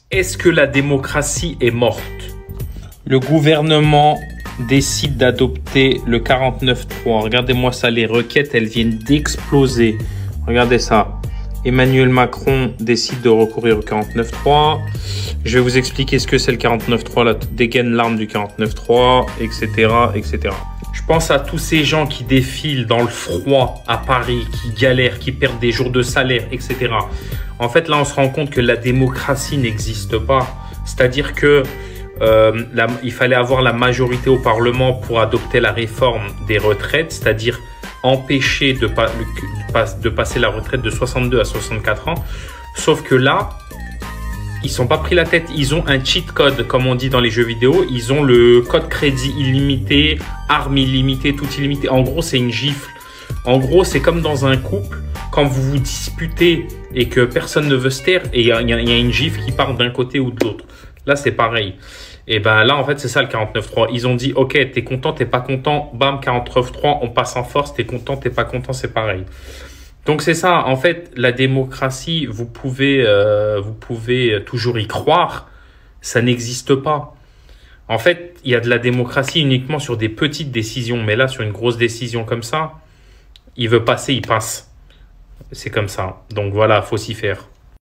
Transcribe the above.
Est-ce que la démocratie est morte? Le gouvernement décide d'adopter le 49.3. Regardez-moi ça, les requêtes, elles viennent d'exploser. Regardez ça. Emmanuel Macron décide de recourir au 49.3. Je vais vous expliquer ce que c'est le 49.3, la dégaine l'arme du 49.3, etc., etc. Je pense à tous ces gens qui défilent dans le froid à Paris, qui galèrent, qui perdent des jours de salaire, etc. En fait, là, on se rend compte que la démocratie n'existe pas. C'est-à-dire que il fallait avoir la majorité au Parlement pour adopter la réforme des retraites, c'est-à-dire empêcher de passer la retraite de 62 à 64 ans. Sauf que là, ils sont pas pris la tête. Ils ont un cheat code, comme on dit dans les jeux vidéo. Ils ont le code crédit illimité, armes illimitées, tout illimité. En gros, c'est une gifle. En gros, c'est comme dans un couple. Quand vous vous disputez et que personne ne veut se taire, et il y a une gifle qui part d'un côté ou de l'autre. Là, c'est pareil. Et ben là, en fait, c'est ça le 49.3. Ils ont dit, ok, t'es content, t'es pas content, bam, 49.3, on passe en force, t'es content, t'es pas content, c'est pareil. Donc c'est ça, en fait, la démocratie, vous pouvez toujours y croire, ça n'existe pas. En fait, il y a de la démocratie uniquement sur des petites décisions, mais là, sur une grosse décision comme ça, il veut passer, il passe. C'est comme ça. Donc voilà, faut s'y faire.